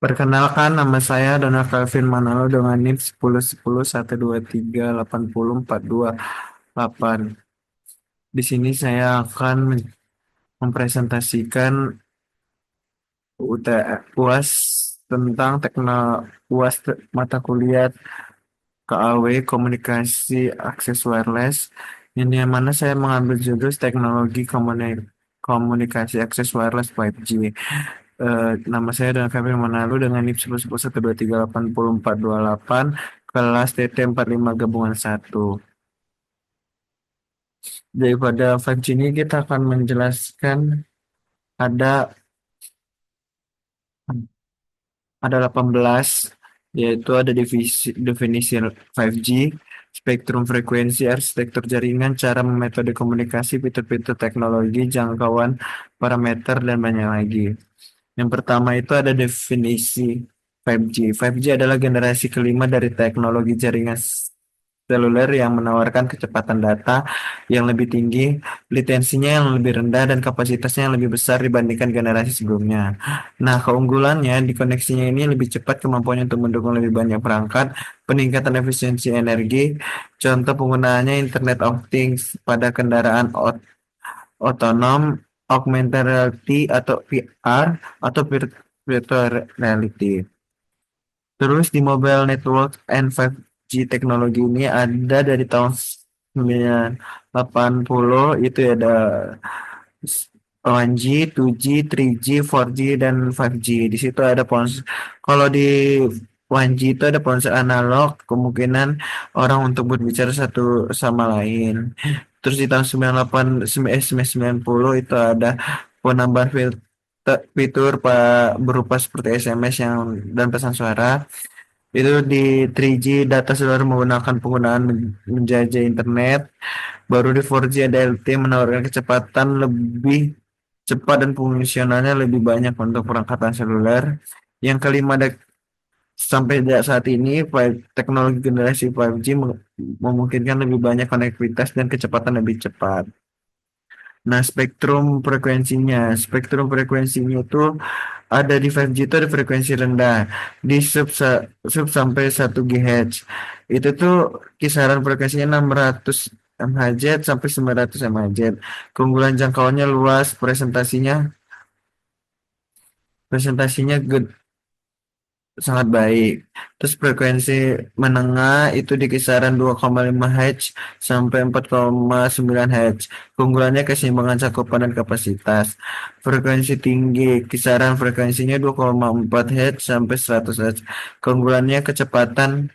Perkenalkan, nama saya Donald Calvin Manalo dengan NIM 1010 123 80 42 8. Di sini saya akan mempresentasikan UAS tentang UAS mata kuliah KAW Komunikasi Akses Wireless. Ini yang mana saya mengambil jurus Teknologi Komunikasi Akses Wireless 5G. Nama saya Donald Calvin Manalo dengan NIM 1010 123 80 42 8, kelas TT 45 gabungan 1. Daripada 5G ini kita akan menjelaskan ada ada 18, yaitu ada definisi 5G, spektrum frekuensi, arsitektur jaringan, cara metode komunikasi, fitur-fitur teknologi, jangkauan, parameter, dan banyak lagi. Yang pertama itu ada definisi 5G. 5G adalah generasi kelima dari teknologi jaringan seluler yang menawarkan kecepatan data yang lebih tinggi, latensinya yang lebih rendah, dan kapasitasnya yang lebih besar dibandingkan generasi sebelumnya. Nah, keunggulannya di koneksinya ini lebih cepat, kemampuannya untuk mendukung lebih banyak perangkat, peningkatan efisiensi energi, contoh penggunaannya Internet of Things pada kendaraan otonom, augmented reality atau VR, atau virtual reality. Terus di Mobile Network and 5G teknologi ini ada dari tahun 1980, itu ada 1G, 2G, 3G, 4G, dan 5G. Di situ ada ponsel. Kalau di 1G itu ada ponsel analog, kemungkinan orang untuk berbicara satu sama lain. Terus di tahun 98, 90 itu ada penambahan fitur berupa seperti SMS dan pesan suara. Itu di 3G data seluler menggunakan penggunaan menjajah internet. Baru di 4G ada LTE menawarkan kecepatan lebih cepat dan fungsionalnya lebih banyak untuk perangkatan seluler. Yang kelima ada sampai saat ini teknologi generasi 5G memungkinkan lebih banyak konektivitas dan kecepatan lebih cepat. Nah, spektrum frekuensinya itu ada di 5G itu ada frekuensi rendah di sub sampai 1 GHz. Itu tuh kisaran frekuensinya 600 MHz sampai 900 MHz. Keunggulan jangkauannya luas, presentasinya sangat baik. Terus frekuensi menengah itu di kisaran 2,5 Hz sampai 4,9 Hz. Keunggulannya keseimbangan cakupan dan kapasitas. Frekuensi tinggi, kisaran frekuensinya 2,4 Hz sampai 100 Hz. Keunggulannya kecepatan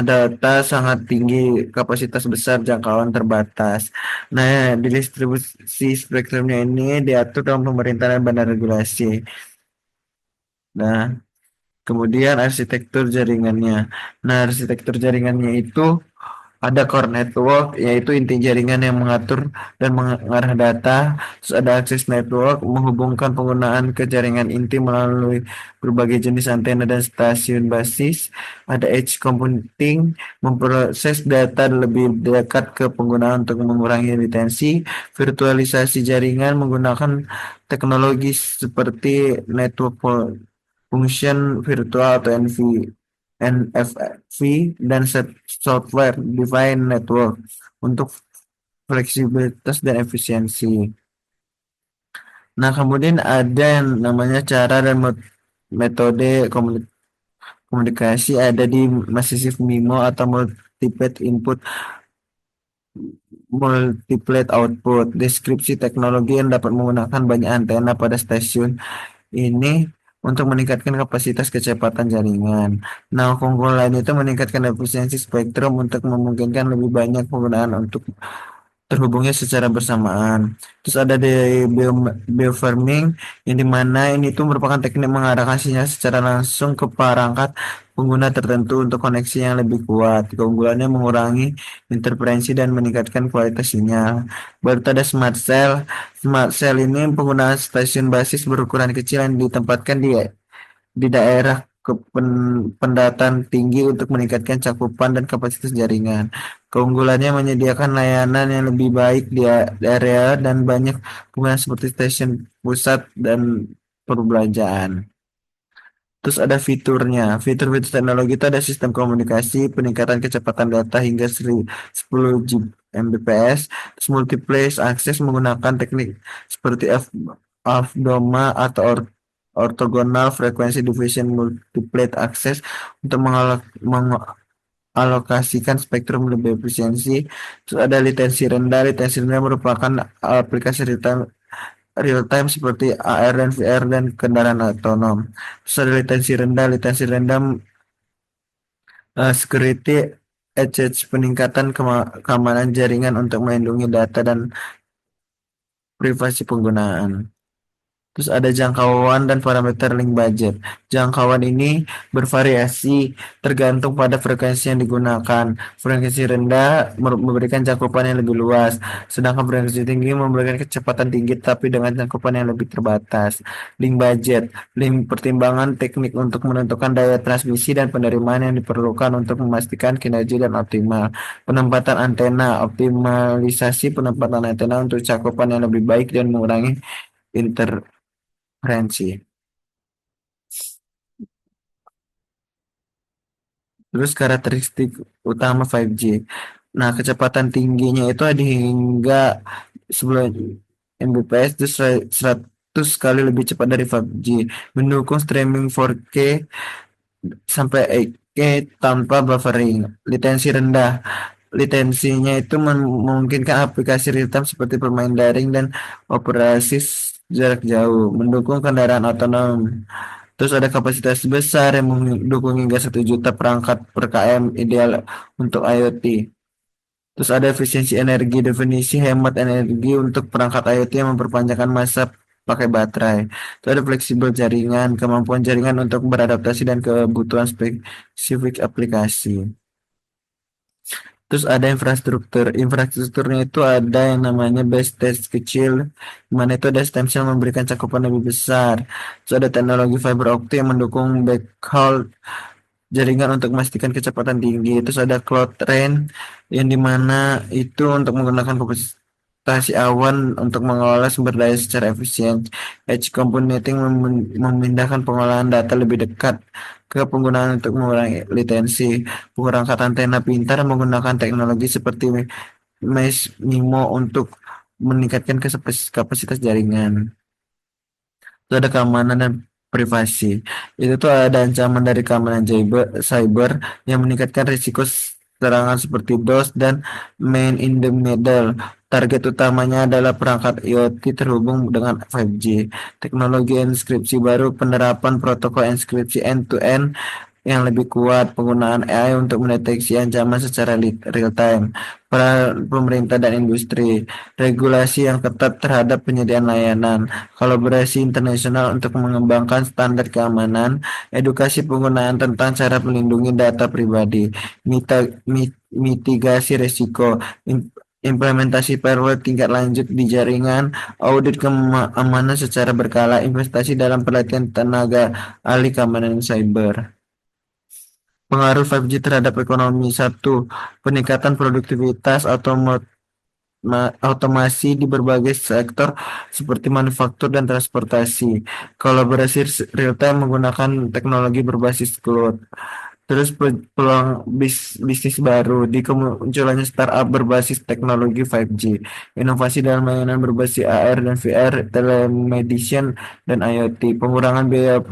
data sangat tinggi, kapasitas besar, jangkauan terbatas. Nah, di distribusi spektrumnya ini diatur dalam pemerintahan dan badan regulasi. Nah, kemudian arsitektur jaringannya. Nah, arsitektur jaringannya itu ada core network, yaitu inti jaringan yang mengatur dan mengarah data. Terus ada access network, menghubungkan penggunaan ke jaringan inti melalui berbagai jenis antena dan stasiun basis. Ada edge computing, memproses data lebih dekat ke pengguna untuk mengurangi latensi. Virtualisasi jaringan menggunakan teknologi seperti network function virtual atau NFV, dan software defined network untuk fleksibilitas dan efisiensi. Nah, kemudian ada yang namanya cara dan metode komunikasi ada di Massive MIMO atau multiplet output. Deskripsi teknologi yang dapat menggunakan banyak antena pada stasiun ini untuk meningkatkan kapasitas kecepatan jaringan. Nah, keunggulan itu meningkatkan efisiensi spektrum untuk memungkinkan lebih banyak penggunaan untuk terhubungnya secara bersamaan. Terus ada di biofarming, yang dimana ini tuh merupakan teknik mengarahkan sinyal secara langsung ke perangkat pengguna tertentu untuk koneksi yang lebih kuat. Keunggulannya mengurangi interferensi dan meningkatkan kualitas sinyal. Baru ada smart cell. Smart cell ini penggunaan stasiun basis berukuran kecil yang ditempatkan di daerah pendataan tinggi untuk meningkatkan cakupan dan kapasitas jaringan. Keunggulannya menyediakan layanan yang lebih baik di area dan banyak pengguna seperti stasiun pusat dan perbelanjaan. Terus ada fiturnya. Fitur-fitur teknologi itu ada sistem komunikasi, peningkatan kecepatan data hingga 10 Mbps, terus multiplace akses menggunakan teknik seperti FDOMA atau orthogonal frequency division multiplate akses untuk mengalokasikan spektrum lebih efisiensi. Terus ada latensi rendah. Latensi rendah merupakan aplikasi real time seperti AR dan VR dan kendaraan otonom. Terus ada latensi rendah security edge peningkatan keamanan jaringan untuk melindungi data dan privasi penggunaan. Terus ada jangkauan dan parameter link budget. Jangkauan ini bervariasi tergantung pada frekuensi yang digunakan. Frekuensi rendah memberikan cakupan yang lebih luas, sedangkan frekuensi tinggi memberikan kecepatan tinggi tapi dengan cakupan yang lebih terbatas. Link budget, link pertimbangan teknik untuk menentukan daya transmisi dan penerimaan yang diperlukan untuk memastikan kinerja dan optimal. Penempatan antena, optimalisasi penempatan antena untuk cakupan yang lebih baik dan mengurangi interferensi. Terus karakteristik utama 5G. Nah, kecepatan tingginya itu ada hingga 10 Mbps itu 100 kali lebih cepat dari 5G. Mendukung streaming 4K sampai 8K tanpa buffering. Latensi rendah. Latensinya itu memungkinkan aplikasi real time seperti bermain daring dan operasi jarak jauh. Mendukung kendaraan otonom. Terus ada kapasitas besar yang mendukung hingga 1 juta perangkat per km ideal untuk IoT. Terus ada efisiensi energi, definisi hemat energi untuk perangkat IoT yang memperpanjangkan masa pakai baterai. Terus ada fleksibel jaringan, kemampuan jaringan untuk beradaptasi dan kebutuhan spesifik aplikasi. Terus ada infrastruktur. Infrastrukturnya itu ada yang namanya base station kecil, di mana itu ada stem cell memberikan cakupan lebih besar. Terus ada teknologi fiber optik yang mendukung backhaul jaringan untuk memastikan kecepatan tinggi. Terus ada cloud train yang dimana itu untuk menggunakan komputasi awan untuk mengelola sumber daya secara efisien. Edge computing memindahkan pengolahan data lebih dekat ke penggunaan untuk mengurangi latensi. Perangkat antena pintar menggunakan teknologi seperti Mesh MIMO untuk meningkatkan kapasitas jaringan. Itu ada keamanan dan privasi. Itu tuh ada ancaman dari keamanan cyber yang meningkatkan risiko serangan seperti DOS dan man in the middle. Target utamanya adalah perangkat IoT terhubung dengan 5G. Teknologi enkripsi baru, penerapan protokol enkripsi end-to-end yang lebih kuat, penggunaan AI untuk mendeteksi ancaman secara real time, peran pemerintah dan industri, regulasi yang ketat terhadap penyediaan layanan, kolaborasi internasional untuk mengembangkan standar keamanan, edukasi penggunaan tentang cara melindungi data pribadi, mitigasi risiko, implementasi firewall tingkat lanjut di jaringan, audit keamanan secara berkala, investasi dalam pelatihan tenaga ahli keamanan cyber. Pengaruh 5G terhadap ekonomi. Satu, peningkatan produktivitas otomasi di berbagai sektor seperti manufaktur dan transportasi. Kolaborasi real time menggunakan teknologi berbasis cloud. Terus peluang bisnis baru di kemunculannya startup berbasis teknologi 5G, inovasi dalam layanan berbasis AR dan VR, telemedicine dan IoT, pengurangan biaya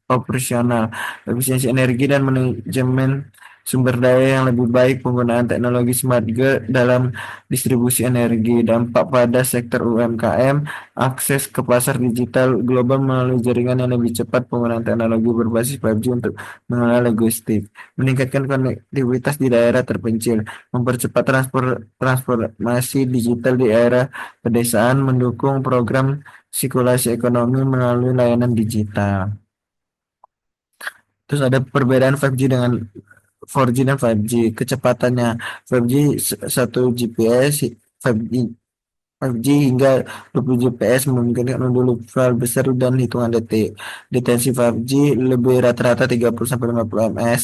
operasional, efisiensi energi dan manajemen sumber daya yang lebih baik, penggunaan teknologi smart grid dalam distribusi energi, dampak pada sektor UMKM, akses ke pasar digital global melalui jaringan yang lebih cepat, penggunaan teknologi berbasis 5G untuk mengelola logistik, meningkatkan konektivitas di daerah terpencil, mempercepat transformasi digital di era pedesaan, mendukung program sirkulasi ekonomi melalui layanan digital. Terus ada perbedaan 5G dengan 4G dan 5G. Kecepatannya 5G 1 Gbps, 5G 5G hingga 20 Gbps memungkinkan untuk file besar dan hitungan detik. Latensi 5G lebih rata-rata 30 sampai 50 ms.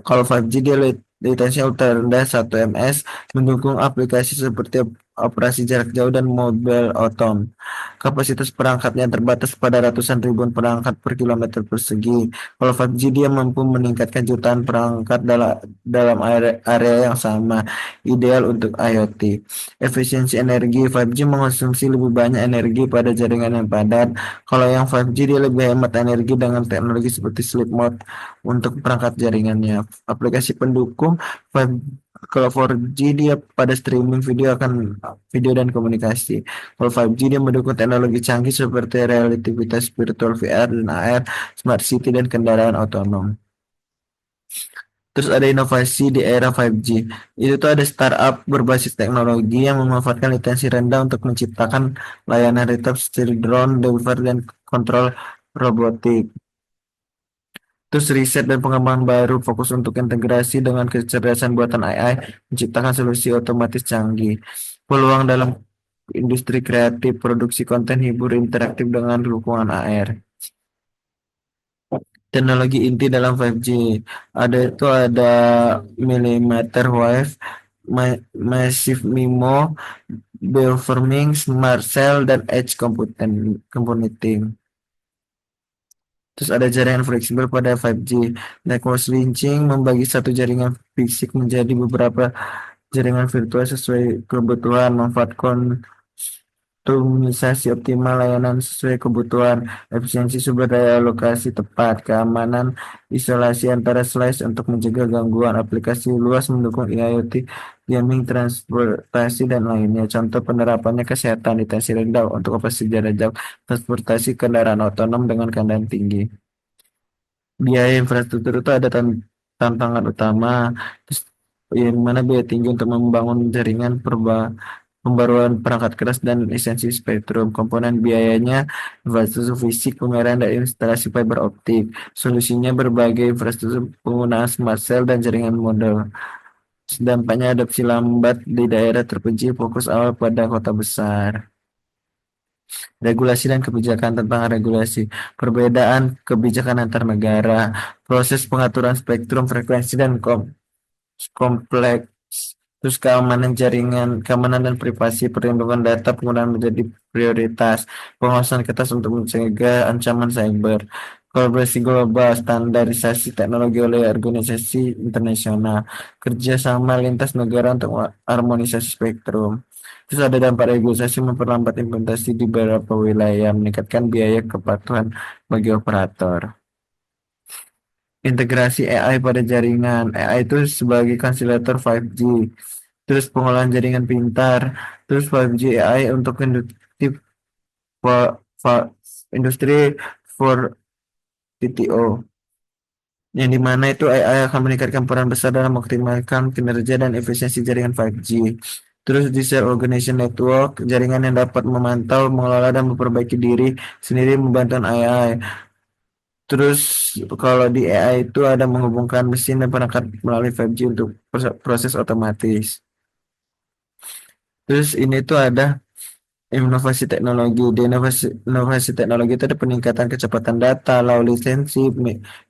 Kalau 5G dia latensi ultra rendah 1 ms, mendukung aplikasi seperti operasi jarak jauh dan mobil otom. Kapasitas perangkatnya terbatas pada ratusan ribuan perangkat per kilometer persegi. Kalau 5G dia mampu meningkatkan jutaan perangkat dalam area yang sama, ideal untuk IoT. Efisiensi energi 5G mengonsumsi lebih banyak energi pada jaringan yang padat. Kalau yang 5G dia lebih hemat energi dengan teknologi seperti sleep mode untuk perangkat jaringannya. Aplikasi pendukung 5 kalau 4G dia pada streaming video dan komunikasi. Kalau 5G dia mendukung teknologi canggih seperti relativitas virtual VR dan AR, smart city dan kendaraan otonom. Terus ada inovasi di era 5G. Itu tuh ada startup berbasis teknologi yang memanfaatkan latensi rendah untuk menciptakan layanan retail seperti drone, delivery, dan kontrol robotik. Terus riset dan pengembangan baru fokus untuk integrasi dengan kecerdasan buatan AI, menciptakan solusi otomatis canggih. Peluang dalam industri kreatif, produksi konten hibur interaktif dengan dukungan AR. Teknologi inti dalam 5G. Ada millimeter wave, massive MIMO, beamforming, smart cell, dan edge computing. Terus ada jaringan fleksibel pada 5G. Network switching membagi satu jaringan fisik menjadi beberapa jaringan virtual sesuai kebutuhan, manfaat optimisasi optimal layanan sesuai kebutuhan, efisiensi sumber daya alokasi tepat, keamanan isolasi antara slice untuk mencegah gangguan, aplikasi luas mendukung IoT, gaming, transportasi, dan lainnya. Contoh penerapannya kesehatan, latensi rendah untuk operasi jarak jauh, transportasi kendaraan otonom dengan kandang tinggi. Biaya infrastruktur itu ada tantangan utama, terus yang mana biaya tinggi untuk membangun jaringan pembaruan perangkat keras dan lisensi spektrum. Komponen biayanya infrastruktur fisik, pemeliharaan dan instalasi fiber optik. Solusinya berbagai infrastruktur penggunaan smart cell dan jaringan model. Dampaknya adopsi lambat di daerah terpencil, fokus awal pada kota besar. Regulasi dan kebijakan tentang regulasi, perbedaan kebijakan antar negara, proses pengaturan spektrum frekuensi dan kompleks, terus keamanan jaringan, keamanan dan privasi, perlindungan data penggunaan menjadi prioritas, pengawasan ketat untuk mencegah ancaman cyber, kolaborasi global, standarisasi teknologi oleh organisasi internasional, kerjasama lintas negara untuk harmonisasi spektrum. Terus ada dampak regulasi memperlambat implementasi di beberapa wilayah, meningkatkan biaya kepatuhan bagi operator. Integrasi AI pada jaringan. AI itu sebagai konsilator 5G. Terus pengolahan jaringan pintar. Terus 5G AI untuk industri 4.0. Yang dimana itu AI akan meningkatkan peran besar dalam mengoptimalkan kinerja dan efisiensi jaringan 5G. Terus disaggregation network, jaringan yang dapat memantau, mengelola, dan memperbaiki diri sendiri membantu AI. Terus kalau di AI itu ada menghubungkan mesin dan perangkat melalui 5G untuk proses otomatis. Terus ini tuh ada inovasi teknologi. Di inovasi teknologi itu ada peningkatan kecepatan data, low latency,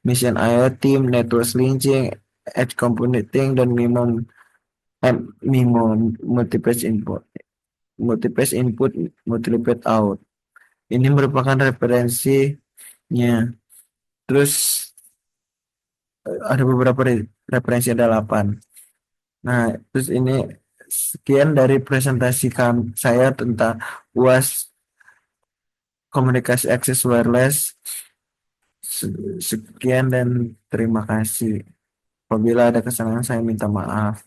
mission IoT, network linking, edge computing, dan MIMO, multiple input, multiple out. Ini merupakan referensinya. Terus ada beberapa referensi, ada 8. Nah, terus ini sekian dari presentasi saya tentang UAS komunikasi akses wireless. Sekian dan terima kasih. Apabila ada kesalahan saya minta maaf.